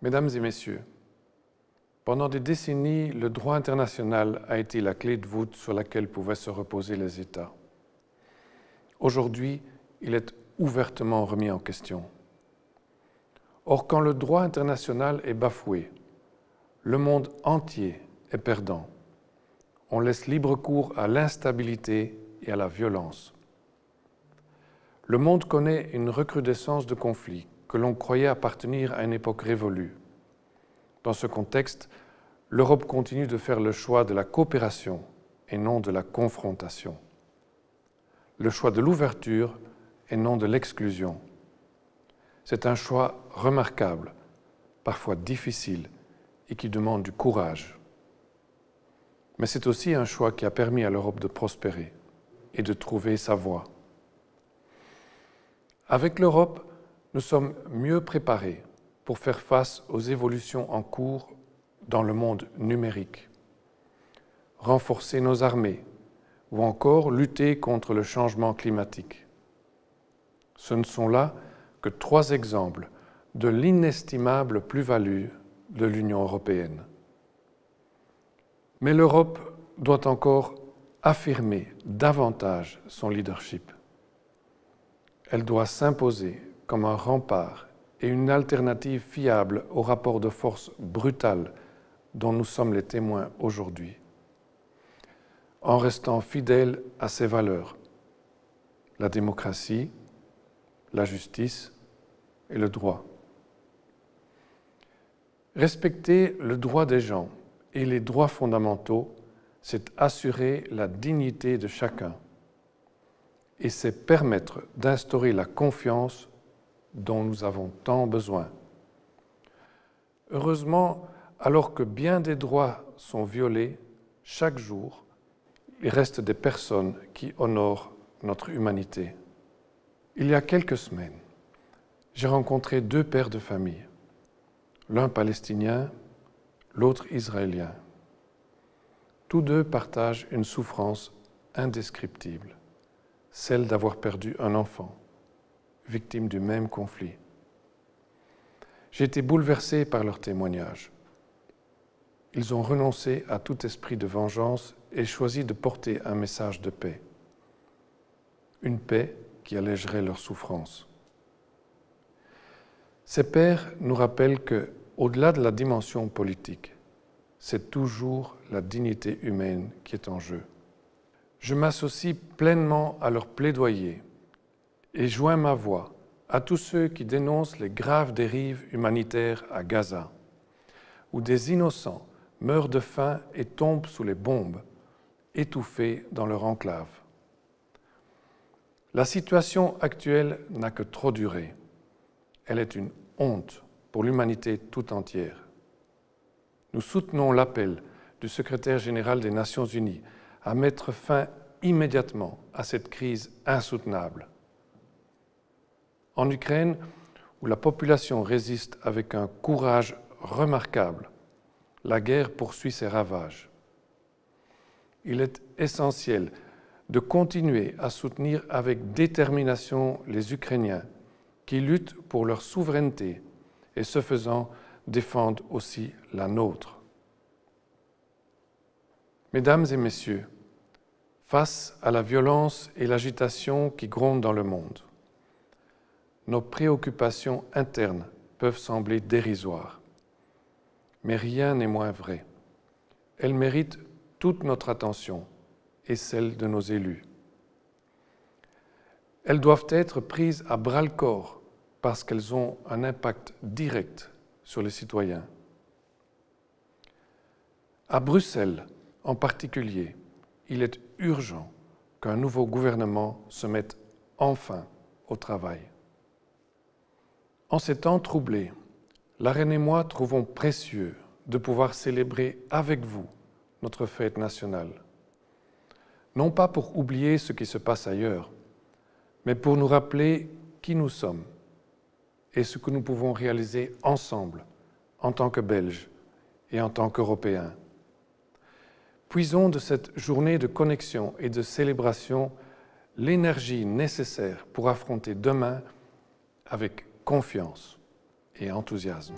Mesdames et messieurs, pendant des décennies, le droit international a été la clé de voûte sur laquelle pouvaient se reposer les États. Aujourd'hui, il est ouvertement remis en question. Or, quand le droit international est bafoué, le monde entier est perdant. On laisse libre cours à l'instabilité et à la violence. Le monde connaît une recrudescence de conflits que l'on croyait appartenir à une époque révolue. Dans ce contexte, l'Europe continue de faire le choix de la coopération et non de la confrontation. Le choix de l'ouverture et non de l'exclusion. C'est un choix remarquable, parfois difficile et qui demande du courage. Mais c'est aussi un choix qui a permis à l'Europe de prospérer et de trouver sa voie. Avec l'Europe, nous sommes mieux préparés pour faire face aux évolutions en cours dans le monde numérique, renforcer nos armées ou encore lutter contre le changement climatique. Ce ne sont là que 3 exemples de l'inestimable plus-value de l'Union européenne. Mais l'Europe doit encore affirmer davantage son leadership. Elle doit s'imposer comme un rempart et une alternative fiable au rapport de force brutal dont nous sommes les témoins aujourd'hui, en restant fidèle à ses valeurs, la démocratie, la justice et le droit. Respecter le droit des gens et les droits fondamentaux, c'est assurer la dignité de chacun et c'est permettre d'instaurer la confiance dont nous avons tant besoin. Heureusement, alors que bien des droits sont violés, chaque jour, il reste des personnes qui honorent notre humanité. Il y a quelques semaines, j'ai rencontré 2 pères de famille, l'un palestinien, l'autre israélien. Tous 2 partagent une souffrance indescriptible, celle d'avoir perdu un enfant, victime du même conflit. J'ai été bouleversé par leurs témoignages. Ils ont renoncé à tout esprit de vengeance et choisi de porter un message de paix. Une paix qui allégerait leur souffrance. Ces pères nous rappellent que, au-delà de la dimension politique, c'est toujours la dignité humaine qui est en jeu. Je m'associe pleinement à leur plaidoyer et joins ma voix à tous ceux qui dénoncent les graves dérives humanitaires à Gaza, où des innocents meurent de faim et tombent sous les bombes, étouffés dans leur enclave. La situation actuelle n'a que trop duré. Elle est une honte pour l'humanité tout entière. Nous soutenons l'appel du secrétaire général des Nations Unies à mettre fin immédiatement à cette crise insoutenable. En Ukraine, où la population résiste avec un courage remarquable, la guerre poursuit ses ravages. Il est essentiel de continuer à soutenir avec détermination les Ukrainiens qui luttent pour leur souveraineté et, ce faisant, défendent aussi la nôtre. Mesdames et messieurs, face à la violence et l'agitation qui grondent dans le monde, nos préoccupations internes peuvent sembler dérisoires. Mais rien n'est moins vrai. Elles méritent toute notre attention et celle de nos élus. Elles doivent être prises à bras-le-corps parce qu'elles ont un impact direct sur les citoyens. À Bruxelles, en particulier, il est urgent qu'un nouveau gouvernement se mette enfin au travail. En ces temps troublés, la Reine et moi trouvons précieux de pouvoir célébrer avec vous notre fête nationale. Non pas pour oublier ce qui se passe ailleurs, mais pour nous rappeler qui nous sommes et ce que nous pouvons réaliser ensemble en tant que Belges et en tant qu'Européens. Puisons de cette journée de connexion et de célébration l'énergie nécessaire pour affronter demain avec confiance et enthousiasme.